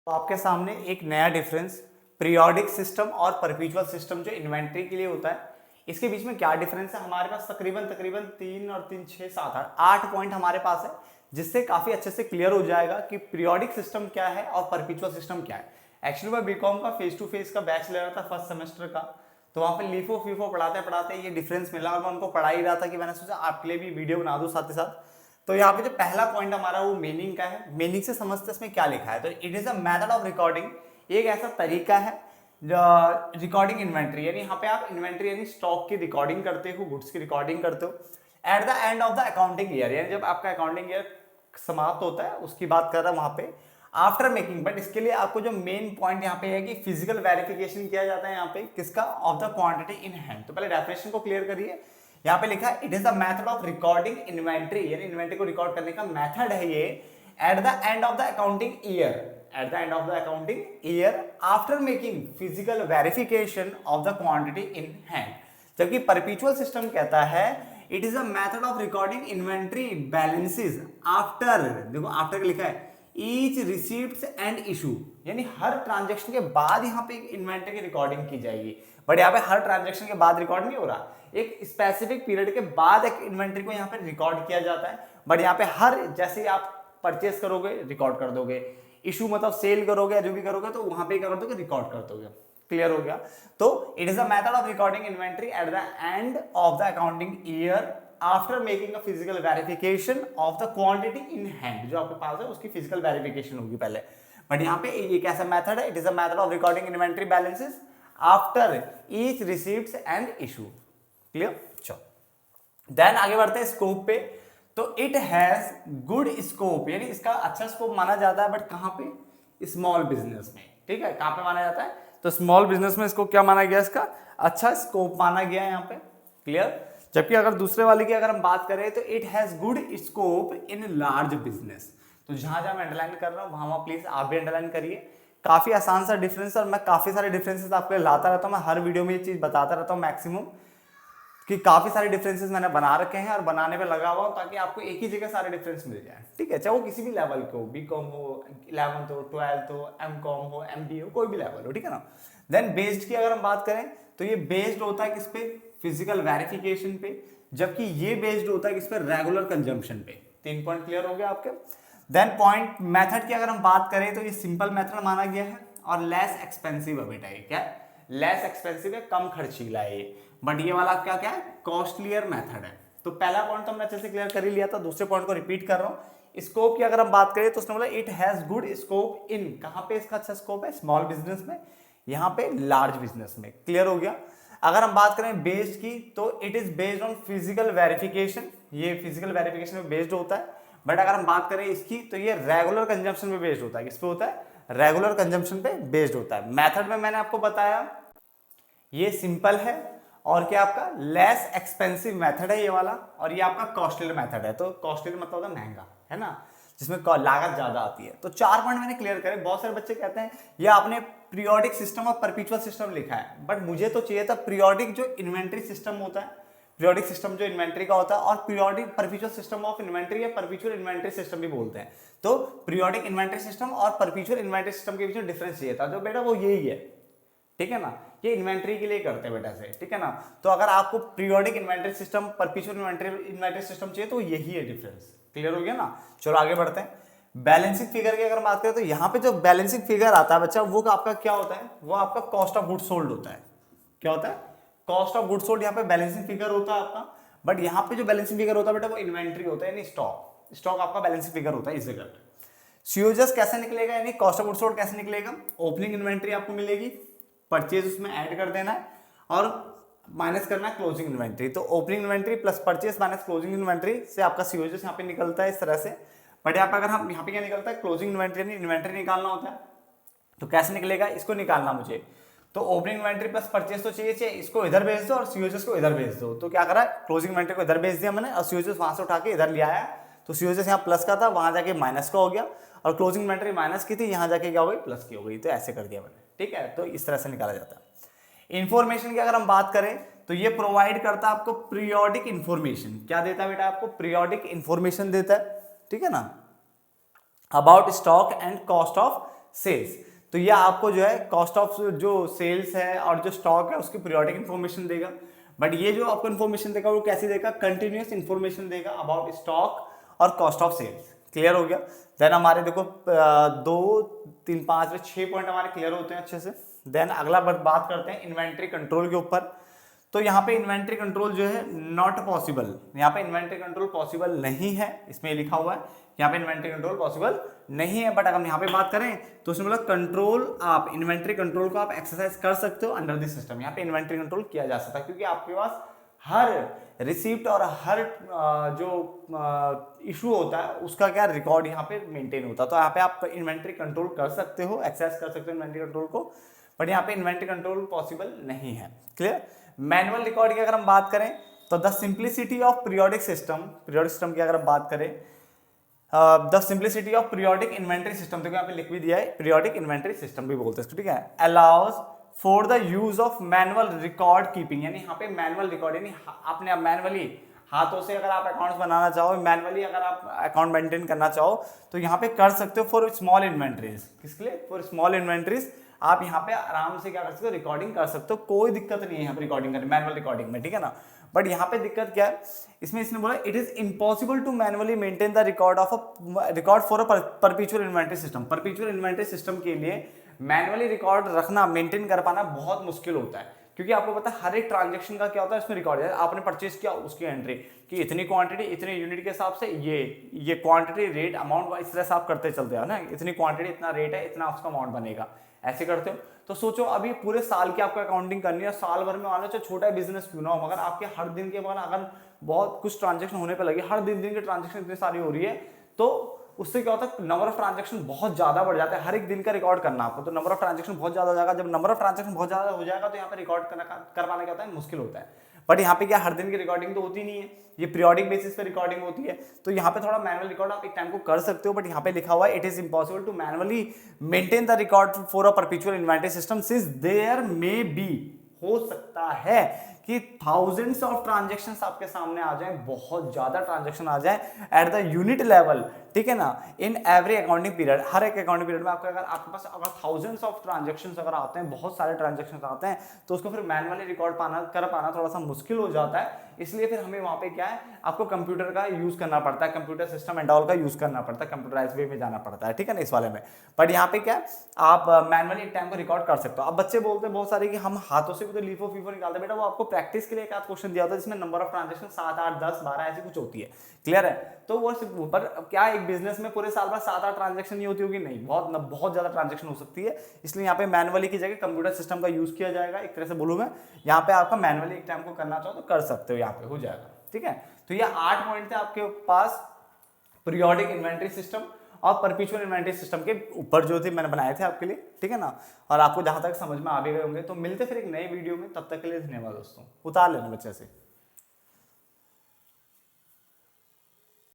तो आपके सामने एक नया डिफरेंस पीरियोडिक सिस्टम और परपेचुअल सिस्टम जो इन्वेंट्री के लिए होता है, इसके बीच में क्या डिफरेंस है। हमारे पास तकरीबन तकरीबन 3 और 3 6 7 8 पॉइंट हमारे पास है, जिससे काफी अच्छे से क्लियर हो जाएगा कि पीरियोडिक सिस्टम क्या है और परपेचुअल सिस्टम क्या है। एक्चुअली मैं बीकॉम का फेस टू फेस का बैच ले रहा था फर्स्ट सेमेस्टर का, तो वहां पे लीफो फीफो पढ़ाते पढ़ाते ये डिफरेंस मिला और मैं उनको पढ़ा ही रहा था कि मैंने सोचा आपके लिए भी वीडियो बना दूं साथ ही साथ। तो यहाँ पे जो पहला पॉइंट हमारा वो मीनिंग का है। मीनिंग से समझते इसमें क्या लिखा है, तो it is a method of recording, एक ऐसा तरीका है रिकॉर्डिंग इन्वेंट्री, यानी यहाँ पे आप इन्वेंट्री यानी स्टॉक की रिकॉर्डिंग करते हो, गुड्स की रिकॉर्डिंग करते हो at the end of the accounting year, यानी जब आपका अकाउंटिंग ईयर समाप्त होता है उसकी बात कर रहा है वहां पे आफ्टर मेकिंग। बट इसके लिए आपको जो मेन पॉइंट यहाँ पे है कि फिजिकल वेरिफिकेशन किया जाता है यहाँ पे किसका, of the quantity in hand. तो पहले डेफिनेशन को क्लियर करिए। यहाँ पे लिखा है it is the method of recording inventory, यानी इन्वेंट्री को रिकॉर्ड करने का मेथड है ये at the end of the accounting year, at the end of the accounting year after making physical verification of the quantity in hand. जबकि perpetual system कहता है it is a method of recording inventory balances after, देखो after लिखा है each receipts and issue, यानी हर transaction के बाद यहाँ पे इन्वेंट्री की रिकॉर्डिंग की जाएगी। बट यहाँ पे हर ट्रांजेक्शन के बाद रिकॉर्ड नहीं हो रहा, एक स्पेसिफिक पीरियड के बाद एक इन्वेंट्री को यहाँ पे रिकॉर्ड किया जाता है। बट यहाँ पे हर जैसे आप परचेस करोगे रिकॉर्ड कर दोगे, इशू मतलब सेल करोगे या जो भी करोगे तो वहां पे क्या कर दोगे, रिकॉर्ड कर दोगे। क्लियर हो गया। तो it is a method of recording inventory at the end of the accounting year after making a physical verification of the quantity in hand, जो आपके पास है उसकी फिजिकल वेरिफिकेशन होगी पहले। बट यहाँ पे ये कैसा मेथड है, it is a method of recording inventory balances after each receipts and issue. Clear. चलो देन आगे बढ़ते हैं स्कोप पे। तो इट हैज गुड स्कोप, यानी इसका अच्छा स्कोप माना जाता है, बट कहां पे, स्मॉल बिजनेस में। ठीक है, कहां पे माना जाता है, तो स्मॉल बिजनेस में इसको क्या माना गया, इसका अच्छा स्कोप माना गया है यहाँ पे। क्लियर। जबकि अगर दूसरे वाले की अगर हम बात करें तो it has good scope in large business. तो जहां जहां मैं अंडरलाइन कर रहा हूं वहां प्लीज आप भी अंडरलाइन करिए। काफी आसान सा डिफरेंस, और मैं काफी सारे डिफरेंसेस आपके लाता रहता हूं, मैं हर वीडियो में ये चीज बताता रहता हूं मैक्सिमम, कि काफी सारे डिफरेंसेस मैंने बना रखे हैं और बनाने पे लगा हुआ ताकि आपको एक ही जगह सारे डिफरेंस मिल जाए। ठीक है, चाहे वो किसी भी लेवल के हो, बीकॉम हो, 11th हो, 12th हो, एमकॉम हो, एमबीए हो, कोई भी लेवल हो। ठीक है ना। देन बेस्ड की अगर हम बात करें तो ये बेस्ड होता है किस पे, फिजिकल वेरिफिकेशन पे, जबकि ये बेस्ड होता है किस पे, रेगुलर कंजम्पशन पे। 3 पॉइंट क्लियर हो गया आपके। देन पॉइंट मेथड की अगर हम बात करें तो ये सिंपल मेथड माना गया है और लेस एक्सपेंसिव है बेटा। ये क्या है, लेस एक्सपेंसिव है, कम खर्चीला है ये। बट ये वाला क्या क्या है, कॉस्टलियर मेथड है। तो पहला पॉइंट तो हमने अच्छे से क्लियर कर ही लिया था, दूसरे पॉइंट को रिपीट कर रहा हूं। स्कोप की अगर हम बात करें तो उसने बोला it has good scope in, कहां पे इसका अच्छा स्कोप है, स्मॉल बिजनेस में, यहां पे लार्ज बिजनेस में। क्लियर हो गया। अगर हम बात करें बेस्ड की तो it is based on physical verification, ये फिजिकल वेरिफिकेशन में बेस्ड होता है। बट अगर हम बात करें इसकी तो ये रेगुलर कंजम्पशन में बेस्ड होता है। किस पे होता है, रेगुलर कंजम्पशन पे बेस्ड होता है। मेथड में मैंने आपको बताया ये सिंपल है, और क्या आपका लेस एक्सपेंसिव मेथड है ये वाला, और ये आपका कॉस्टलियर मेथड है। तो कॉस्टलियर मतलब होता है महंगा, है ना, जिसमें लागत ज्यादा आती है। तो 4 पॉइंट मैंने क्लियर करे। बहुत सारे बच्चे कहते हैं ये आपने पीरियोडिक सिस्टम और परपेचुअल सिस्टम लिखा है, बट मुझे तो चाहिए था पीरियोडिक जो इन्वेंट्री सिस्टम होता है, पीरियोडिक सिस्टम जो इन्वेंट्री का होता है, और periodic perpetual system of inventory या परपेचुअल इन्वेंट्री सिस्टम भी बोलते हैं। तो पीरियोडिक इन्वेंट्री सिस्टम और परपेचुअल इन्वेंट्री सिस्टम के बीच में डिफरेंस चाहिए था, जो बेटा वो यही है। ठीक है ना, ये इन्वेंट्री के लिए करते हैं बेटा से। ठीक है ना। तो अगर आपको periodic inventory system, perpetual inventory system चाहिए तो यही है डिफरेंस। क्लियर हो गया ना। चलो आगे बढ़ते हैं। बैलेंसिंग फिगर की अगर बात करें तो यहाँ पे जो बैलेंसिंग फिगर आता है बच्चा, वो आपका क्या होता है, वो आपका कॉस्ट ऑफ गुड सोल्ड होता है। क्या होता है, कॉस्ट ऑफ गुड सोल्ड यहाँ पे बैलेंसिंग फिगर होता है आपका। बट यहाँ पे जो बैलेंसिंग फिगर होता है बेटा वो इन्वेंट्री होता है, यानी स्टॉक, स्टॉक आपका बैलेंसिंग फिगर होता है इस जगह पे। सीओजीएस कैसे निकलेगा, यानी कॉस्ट ऑफ गुड सोल्ड कैसे निकलेगा, ओपनिंग इन्वेंट्री आपको मिलेगी, परचेज उसमें ऐड कर देना है और माइनस करना है क्लोजिंग इन्वेंट्री। तो opening inventory plus purchase minus closing inventory से आपका सीओजीएस यहाँ पे निकलता है इस तरह से। बट यहाँ पे अगर हम यहाँ पे क्या निकलता है, क्लोजिंग इन्वेंट्री, यानी इन्वेंट्री निकालना होता है। तो कैसे निकलेगा, इसको निकालना मुझे, तो ओपनिंग इन्वेंट्री प्लस परचेज तो चाहिए, इसको इधर भेज दो और सीओजीएस को इधर भेज दो। तो क्या करा, क्लोजिंग इन्वेंट्री को इधर भेज दिया मैंने और सीओजीएस वहां से उठा के इधर ले आया। तो सीओजीएस यहाँ प्लस का था, वहां जाके माइनस का हो गया, और क्लोजिंग इन्वेंट्री माइनस की थी, यहाँ जाके क्या हो गई, प्लस की हो गई। तो ऐसे कर दिया मैंने। ठीक है, तो इस तरह से निकाला जाता है। इंफॉर्मेशन की अगर हम बात करें तो ये प्रोवाइड करता है आपको पीरियोडिक इंफॉर्मेशन। क्या देता है बेटा, आपको पीरियोडिक इंफॉर्मेशन देता है। ठीक है ना, about stock and cost of sales. तो ये आपको जो है कॉस्ट ऑफ जो सेल्स है और जो स्टॉक है उसकी पीरियोडिक इन्फॉर्मेशन देगा। बट ये जो आपको इन्फॉर्मेशन देगा वो कैसे देगा, कंटिन्यूस इन्फॉर्मेशन देगा अबाउट स्टॉक और कॉस्ट ऑफ सेल्स। क्लियर हो गया। देन हमारे देखो 2 3 5 6 पॉइंट हमारे क्लियर होते हैं अच्छे से। देन अगला बात करते हैं इन्वेंट्री कंट्रोल के ऊपर। तो यहाँ पे इन्वेंट्री कंट्रोल जो है नॉट पॉसिबल, यहाँ पे इन्वेंट्री कंट्रोल पॉसिबल नहीं है, इसमें लिखा हुआ है यहाँ पे इन्वेंट्री कंट्रोल पॉसिबल नहीं है। बट अगर हम यहाँ पे बात करें तो उसमें बोला कंट्रोल, आप इन्वेंट्री कंट्रोल को आप एक्सरसाइज कर सकते हो अंडर दिस सिस्टम। यहाँ पे इन्वेंट्री कंट्रोल किया जा सकता है क्योंकि आपके पास हर रिसीप्ट और हर जो इशू होता है उसका क्या रिकॉर्ड यहाँ पे मेंटेन होता है। तो यहाँ पे आप इन्वेंट्री कंट्रोल कर सकते हो, एक्सेस कर सकते हो इन्वेंट्री कंट्रोल को, बट यहाँ पे इन्वेंट्री कंट्रोल पॉसिबल नहीं है। क्लियर। मैनुअल रिकॉर्ड की अगर हम बात करें तो the simplicity of periodic system की अगर हम बात करें, the simplicity of periodic inventory system, देखो यहाँ पे लिख भी दिया है, पीरियोडिक इन्वेंट्री सिस्टम भी बोलते हैं इसको, ठीक है, allows for the use of manual record keeping. यानी यहाँ पे मैनुअल रिकॉर्ड, यानी आपने मैनुअली हाथों से अगर आप अकाउंट्स बनाना चाहो, मैनुअली अगर आप अकाउंट मेंटेन करना चाहो तो यहाँ पे कर सकते हो फॉर स्मॉल इन्वेंट्रीज। किसके लिए? फॉर स्मॉल इन्वेंट्रीज आप यहाँ पे आराम से क्या कर सकते हो, रिकॉर्डिंग कर सकते हो, कोई दिक्कत नहीं है यहाँ पे रिकॉर्डिंग करने, मैनुअल रिकॉर्डिंग में, ठीक है ना। बट यहाँ पे दिक्कत क्या है, इसमें इसने बोला it is impossible to manually maintain the record for a perpetual inventory system. Perpetual inventory system के लिए मैनुअली रिकॉर्ड रखना, मेंटेन कर पाना बहुत मुश्किल होता है क्योंकि आपको पता है हर एक ट्रांजेक्शन का क्या होता है इसमें रिकॉर्ड है। आपने परचेज किया उसकी एंट्री कि इतनी क्वांटिटी इतने यूनिट के हिसाब से ये क्वांटिटी रेट अमाउंट इस तरह से आप करते चलते हो ना, इतनी क्वांटिटी इतना रेट है इतना उसका अमाउंट बनेगा, ऐसे करते हो। तो सोचो अभी पूरे साल की आपको अकाउंटिंग करनी है, साल भर में मान लो चाहे छोटा बिजनेस क्यों ना हो, मगर आपके हर दिन के बाद अगर बहुत कुछ ट्रांजेक्शन होने पे लगे, हर दिन की ट्रांजेक्शन इतनी सारी हो रही है, तो उससे क्या होता है नंबर ऑफ ट्रांजेक्शन बहुत ज्यादा बढ़ जाता है। हर एक दिन का रिकॉर्ड करना आपको, तो नंबर ऑफ ट्रांजेक्शन बहुत ज्यादा हो जाएगा। जब नंबर ऑफ ट्रांजेक्शन बहुत ज्यादा हो जाएगा तो यहाँ पे रिकॉर्ड करवाना क्या होता है, मुश्किल होता है। बट यहाँ पे क्या हर दिन की रिकॉर्डिंग तो होती नहीं है, ये पीरियोडिक बेसिस पे रिकॉर्डिंग होती है। तो यहाँ पे थोड़ा मैनुअल रिकॉर्ड आप एक टाइम को कर सकते हो, बट यहाँ पे लिखा हुआ है it is impossible to manually maintain the record for a perpetual inventory system since there may be, हो सकता है कि थाउजेंड्स ऑफ ट्रांजेक्शंस आपके सामने आ जाएं, बहुत ज्यादा ट्रांजेक्शन आ जाए एट द यूनिट लेवल, ठीक है ना, इन एवरी अकाउंटिंग पीरियड। हर एक अकाउंटिंग पीरियड में अगर आपके पास अगर थाउजेंड्स ऑफ ट्रांजेक्शंस अगर आते हैं, बहुत सारे ट्रांजेक्शंस आते हैं, तो उसको फिर मैनुअली रिकॉर्ड कर पाना थोड़ा सा मुश्किल हो जाता है। इसलिए फिर हमें वहां पे क्या है, आपको कंप्यूटर का यूज करना पड़ता है, कंप्यूटर सिस्टम एंड ऑल का यूज करना पड़ता है, कंप्यूटराइज वे में जाना पड़ता है, ठीक है ना, इस वाले में। बट यहाँ पे क्या है, आप मैनुअली एक टाइम को रिकॉर्ड कर सकते हो। अब बच्चे बोलते हैं बहुत सारे कि हम हाथों से भी तो लीफो फीफो निकालते हैं, बेटा वो आपको प्रैक्टिस के लिए एक आध क्वेश्चन दिया होता है जिसमें नंबर ऑफ ट्रांजेक्शन 7 8 10 12 ऐसी कुछ होती है। क्लियर है। तो वो पर क्या एक बिजनेस में पूरे साल भर 7 8 ट्रांजेक्शन नहीं होती होगी, नहीं, बहुत ज्यादा ट्रांजेक्शन हो सकती है। इसलिए यहाँ पे मैनुअली की जगह कंप्यूटर सिस्टम का यूज किया जाएगा। एक तरह से बोलूँ मैं, यहाँ पे आपका मैनुअली एक टाइम को करना चाहो तो कर सकते हो, यहाँ पे हो जाएगा, ठीक है। तो ये 8 पॉइंट थे आपके पास पीरियोडिक इन्वेंट्री सिस्टम और परपेचुअल इन्वेंट्री सिस्टम के ऊपर जो थे मैंने बनाए थे आपके लिए, ठीक है ना। और आपको जहां तक समझ में आ भी गए होंगे। तो मिलते फिर एक नए वीडियो में, तब तक के लिए धन्यवाद दोस्तों। उतार लेना बच्चे से।